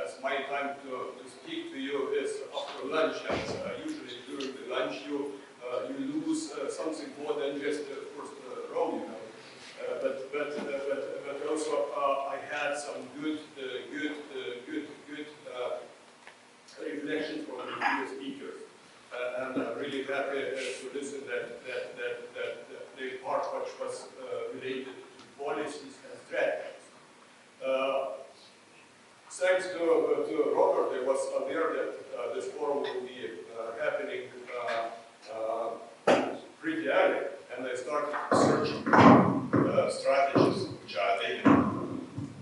as my time to speak to you is after lunch, and usually during the lunch you lose something more than just of course row, you know. But also I had some good reflections from the previous speakers, and I'm really happy to listen that the part which was related to policies and strategies. Thanks to Robert, I was aware that this forum will be happening pretty early, and I started searching strategies which are available,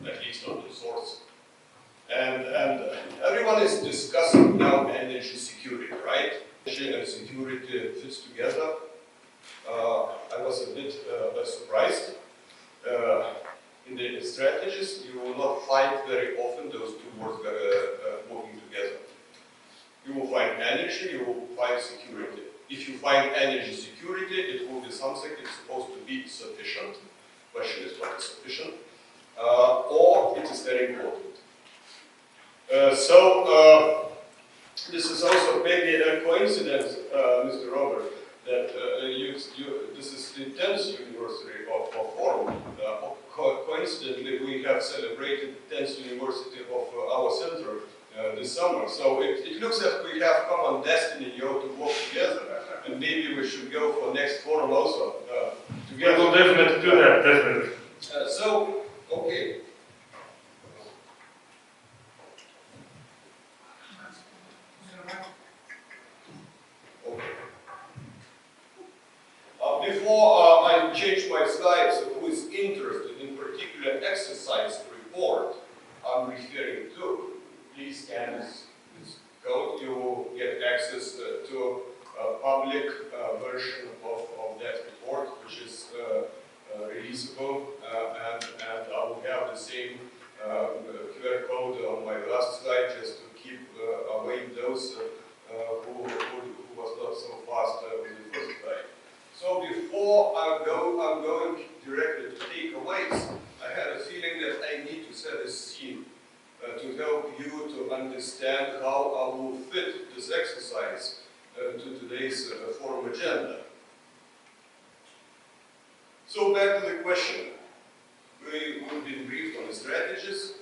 at least on the source. And everyone is discussing now energy security, right? Energy and security fits together. I was a bit surprised. In the strategies, you will not find very often those two words working together. You will find energy, you will find security. If you find energy security, it will be something that's supposed to be sufficient. Question is what is sufficient, or it is very important. This is also maybe a coincidence, Mr. Robert, that this is the 10th anniversary of Forum. Coincidentally, we have celebrated the 10th anniversary of our center this summer. So it looks as we have common destiny, to work together. And maybe we should go for next forum also together. We will definitely do that, definitely. Okay. Before I change my slides, who is interested in particular exercise report I'm referring to, please scan this code. You will get access to a public version of that report, which is releasable, and I will have the same QR code on my last slide just to keep away those who was not so fast with the first slide. So before I'm going directly to takeaways, I had a feeling that I need to set a scene to help you to understand how I will fit this exercise to today's forum agenda. So back to the question. We've been briefed on the strategies.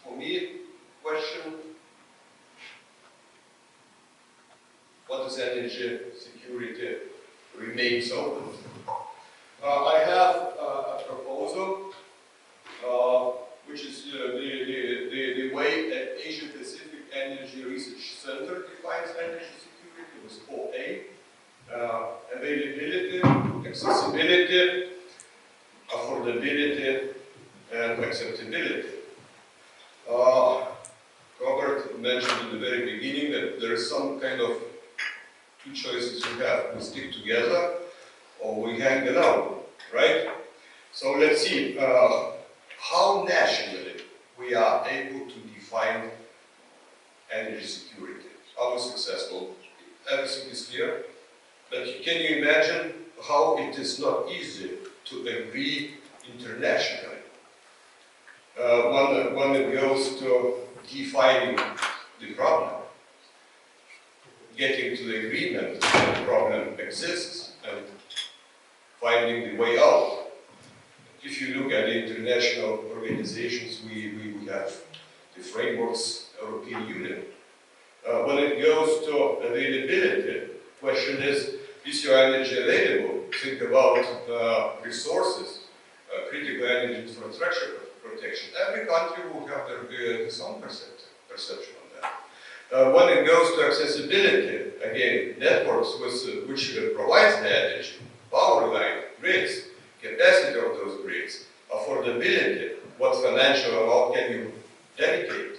For me, question, what is energy security? Remains open. I have a proposal, which is the way that Asia Pacific Energy Research Center defines energy security. It was 4A. Availability, accessibility, affordability, and acceptability. Robert mentioned in the very beginning that there is some kind of two choices we have. We stick together or we hang alone, right? So let's see how nationally we are able to define energy security. Are we successful? Everything is clear. But can you imagine how it is not easy to agree internationally? When it goes to defining the problem, getting to the agreement that the problem exists and finding the way out. If you look at the international organizations, we have the frameworks, European Union. When it goes to availability, question is your energy available? Think about resources, critical energy infrastructure protection. Every country will have their own perception on that. When it goes to accessibility, again, networks which provides the energy, power line, grids, capacity of those grids, affordability, what financial amount can you dedicate?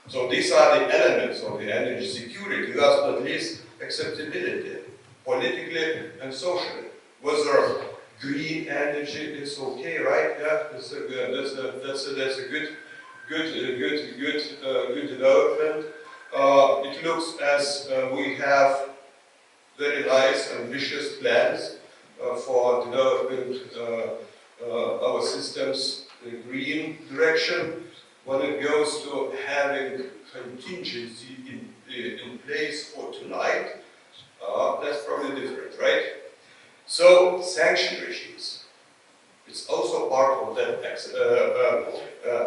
So these are the elements of the energy security, last but not least, acceptability, politically and socially. Whether green energy is okay, right? Yeah, that's a good development. It looks as we have very nice, ambitious plans for developing our systems in green direction. When it goes to having also part of that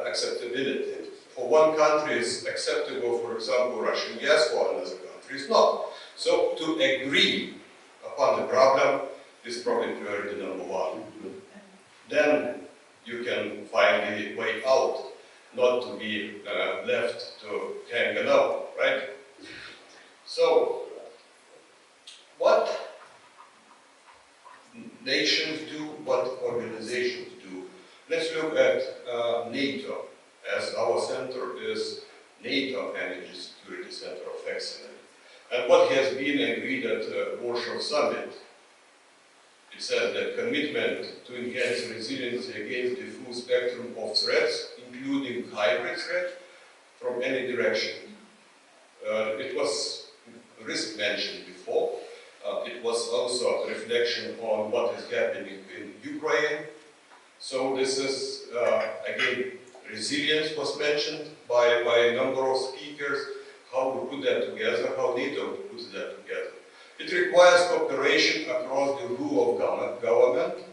acceptability. For one country is acceptable, for example, Russian gas, for another country is not. So to agree upon the problem is probably priority number one. Then you can find the way out, not to be left to hang alone, right? So, what nations do, what organizations do? Let's look at NATO, as our center is NATO Energy Security Center of Excellence. And what has been agreed at the Warsaw Summit, it says that commitment to enhance resiliency against the full spectrum of threats, including hybrid threats from any direction. It was risk mentioned before. It was also a reflection on what is happening in Ukraine. So this is, again, resilience was mentioned by a number of speakers, how we put that together, how NATO puts that together. It requires cooperation across the rule of government,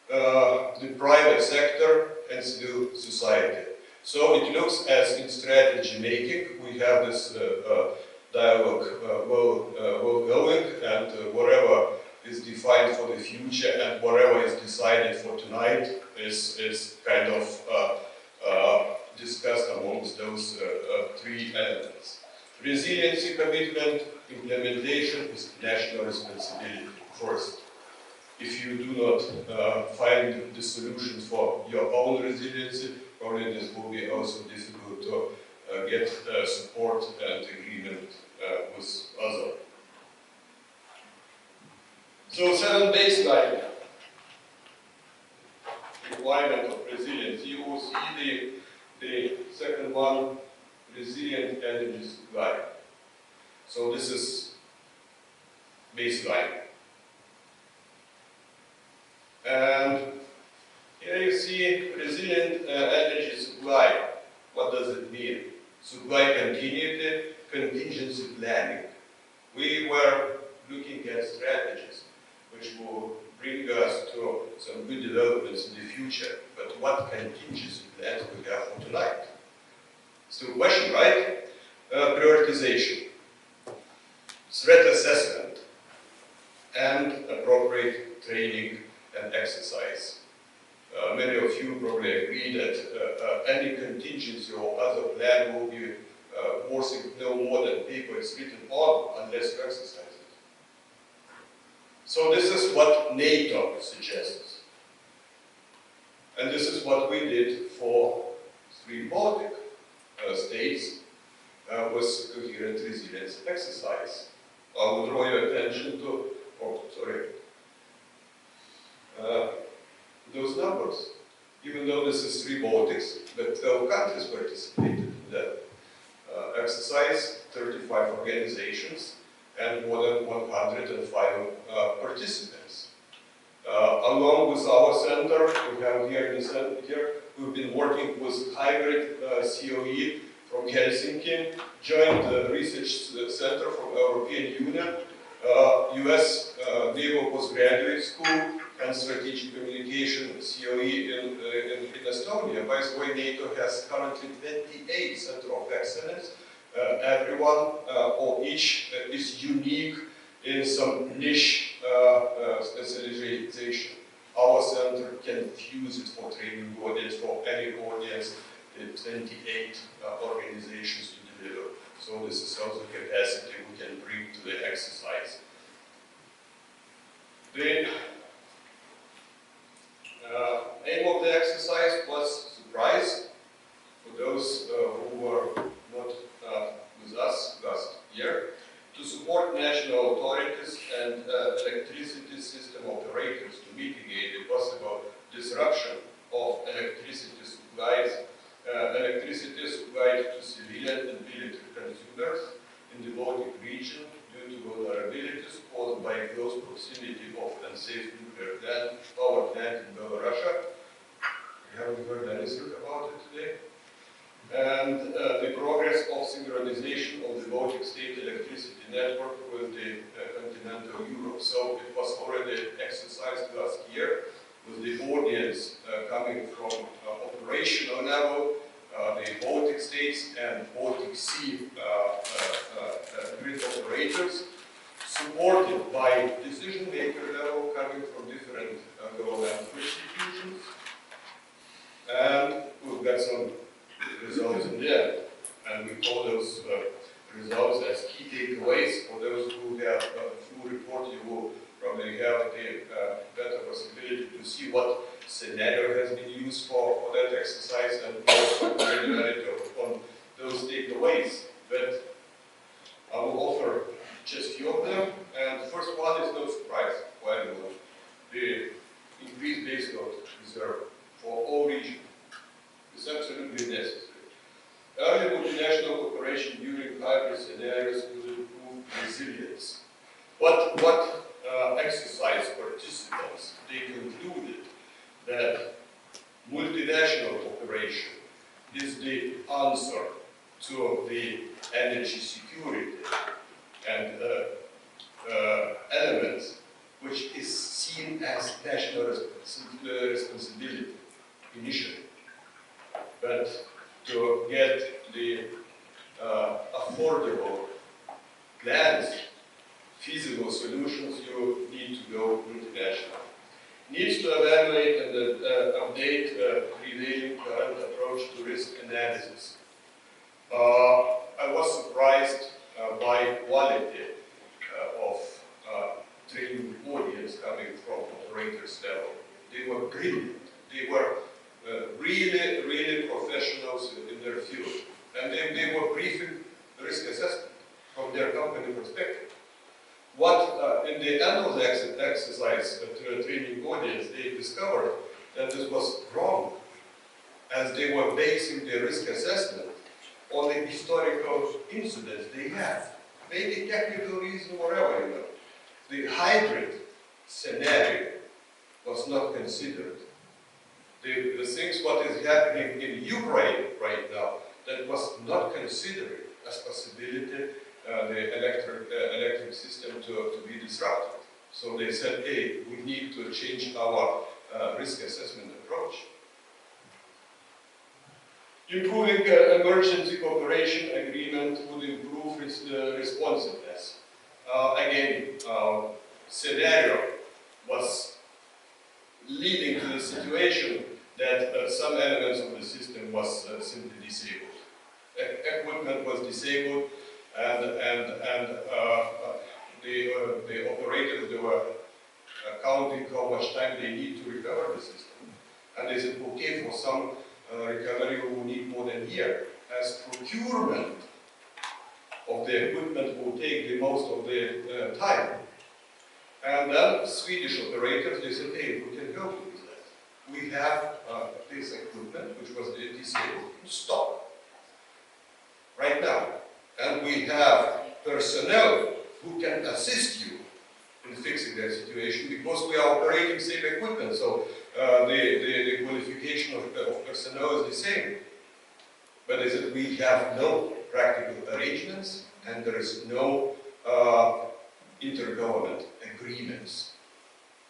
the private sector, and civil society. So it looks as in strategy making, we have this dialogue well going, and whatever is defined for the future and whatever is decided for tonight is kind of discussed amongst those three elements. Resiliency commitment, implementation is national responsibility first. If you do not find the solutions for your own resiliency, probably this will be also difficult to get support and agreement with others. So 7 baseline requirement of resilience. You will see the second one, resilient energy supply. So this is baseline. And here you see resilient energy supply. What does it mean? Supply continuity, contingency planning. We were looking at strategies which will bring us to some good developments in the future. But what contingency plans we have for tonight? Still a question, right? Prioritization, threat assessment, and appropriate training and exercise. Many of you probably agree that any contingency or other plan will be worth no more than paper it's written on unless you exercise it. So this is what NATO suggests. And this is what we did for 3 Baltic states with Coherent resilience exercise. I will draw your attention to, those numbers. Even though this is 3 Baltics, but 12 countries participated in that exercise, 35 organizations, and more than 105 participants. Along with our center, we have here in the center here, we've been working with hybrid COE from Helsinki, joint research center from European Union, US Naval Postgraduate School, and strategic communication COE in Estonia. By the way, NATO has currently 28 centers of excellence. Everyone or each is unique in some niche specialization. Our center can fuse it for training audience, for any audience, 28 organizations to deliver. So this is also capacity we can bring to the exercise. The aim of the exercise was surprise for those who were not with us last year, to support national authorities and electricity system operators to mitigate the possible disruption of electricity supplies to civilian and military consumers in the Baltic region due to vulnerabilities caused by close proximity of unsafe nuclear power plant in Belarus. We haven't heard anything about it today. And the progress of synchronization of the Baltic state electricity network with the continental Europe. So it was already exercised last year with the audience coming from operational level, the Baltic states and Baltic Sea grid operators, supported by decision-maker level coming from different governmental institutions. And we've got some results in there. And we call those results as key takeaways. For those who have a full report, you will probably have the better possibility to see what scenario has been used for that exercise and granularity on those takeaways. But I will offer just a few of them. And the first one is no surprise, quite a lot. The increased baseload reserve for all regions is absolutely necessary. Early multinational cooperation during hybrid scenarios will improve resilience. What exercise participants, they concluded that multinational cooperation is the answer to the energy security and elements which is seen as national responsibility initially. But to get the affordable plans, feasible solutions, you need to go multinational. Needs to evaluate and update prevailing current approach to risk analysis. I was surprised by quality of training audience coming from operators level. They were brilliant. They were really professionals in their field. And they were briefing risk assessment from their company perspective. What in the end of the exercise training audience, they discovered that this was wrong, as they were basing their risk assessment on the historical incidents they have. Maybe technical reason, whatever, you know. The hybrid scenario was not considered. The things what is happening in Ukraine right now, that was not considered as possibility, the electric system to be disrupted. So they said, hey, we need to change our risk assessment approach. Improving emergency cooperation agreement would improve responsiveness. Again, scenario was leading to the situation that some elements of the system was simply disabled. Equipment was disabled, and the operators, they were counting how much time they need to recover the system. And they said, okay, for some recovery we will need more than a year, as procurement of the equipment will take the most of the time. And then Swedish operators, they said, hey, we can help you with that. We have this equipment, which was disabled, in stock right now. And we have personnel who can assist you in fixing that situation, because we are operating same equipment. So the qualification of personnel is the same. But they said we have no practical arrangements, and there is no intergovernment agreements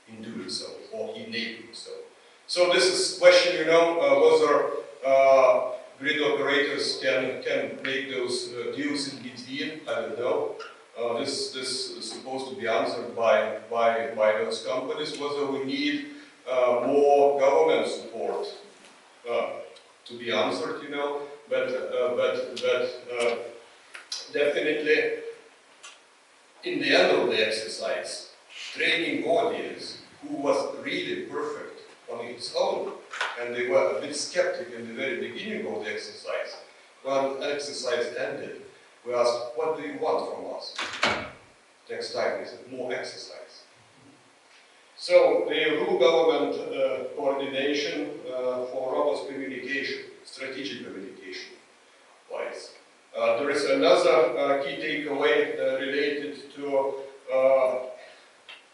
in doing so, or enabling so. So this is question, you know, whether grid operators can make those deals in between. I don't know. This is supposed to be answered by those companies. Whether we need more government support to be answered, you know. But definitely, in the end of the exercise, training audience who was really perfect on its own, and they were a bit skeptic in the very beginning of the exercise. When the exercise ended, we asked, what do you want from us? Next time, they said, more exercise. So the rule government coordination for robust communication, strategic communication wise. There is another key takeaway related to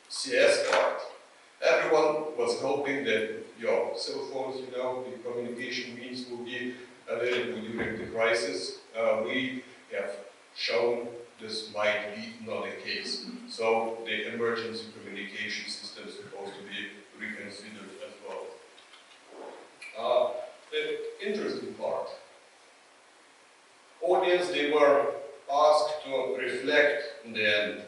CS part. Everyone was hoping that your cell phones, you know, the communication means will be available during the crisis. We have shown this might be not the case. So the emergency communication system is supposed to be reconsidered as interesting part. Audience, they were asked to reflect in the end.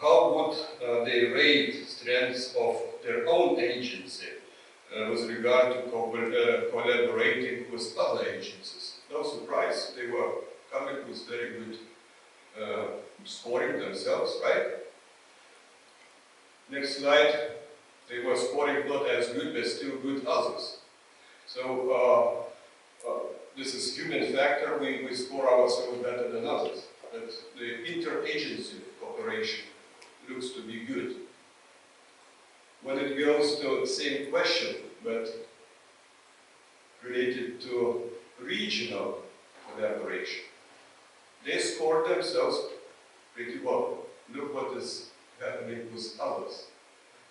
How would they rate strengths of their own agency with regard to collaborating with other agencies? No surprise, they were coming with very good scoring themselves, right? Next slide. They were scoring not as good, but still good others. So this is human factor. We score ourselves better than others. But the interagency cooperation looks to be good. When it goes to the same question, but related to regional collaboration, they scored themselves pretty well. Look what is happening with others.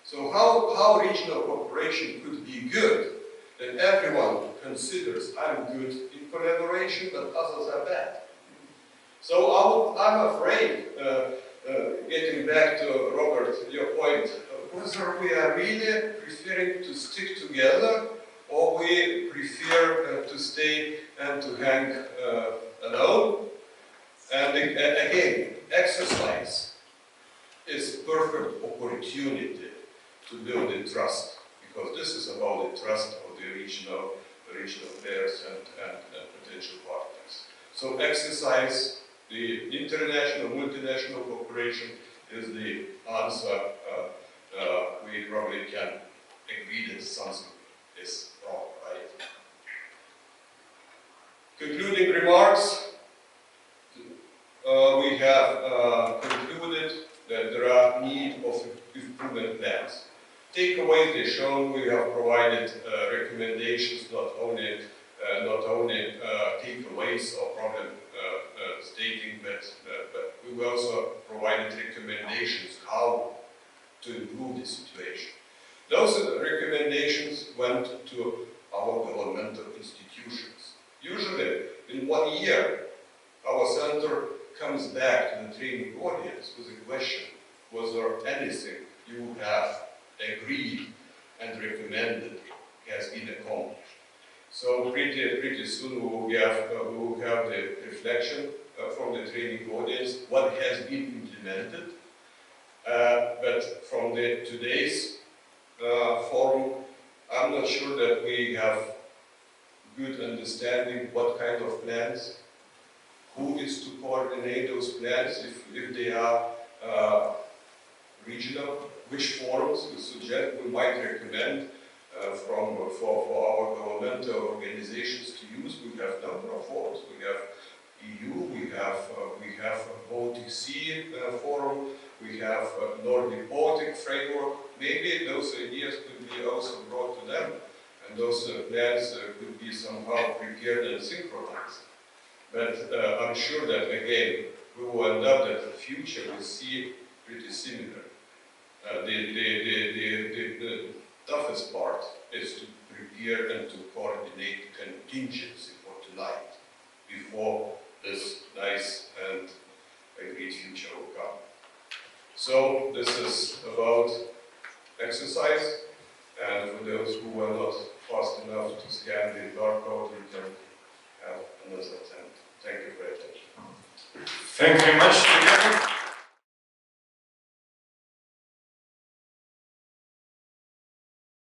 So how regional cooperation could be good, that everyone considers I'm good in collaboration, but others are bad. So I'm afraid, getting back to Robert, your point, whether we are really preferring to stick together or we prefer to stay and to hang alone. And again, exercise is perfect opportunity to build the trust, because this is about the trust of the regional players and potential partners. So exercise, the international, multinational cooperation is the answer. We probably can agree that something is wrong, right? Concluding remarks. We have concluded that there are need of improvement plans. Takeaways, they shown we have provided recommendations, not only takeaways or problem stating, but we also provided recommendations how to improve the situation. Those recommendations went to our governmental institutions. Usually, in 1 year, our center comes back to the training audience with a question: was there anything you have agreed and recommended has been accomplished? So pretty soon we will have the reflection from the training audience, what has been implemented. But from today's forum, I'm not sure that we have good understanding what kind of plans, who is to coordinate those plans, if they are regional, which forums we suggest, we might recommend for our governmental organizations to use. We have a number of forums. We have EU, we have a Baltic Sea forum, we have a Nordic Baltic framework. Maybe those ideas could be also brought to them, and those plans could be somehow prepared and synchronized. But I'm sure that again we will end up that the future will see pretty similar. The toughest part is to prepare and to coordinate contingency for tonight before this nice and a great future will come. So this is about exercise, and for those who were not fast enough to scan the barcode, we can have another attempt. Thank you for your attention. Thank you very much.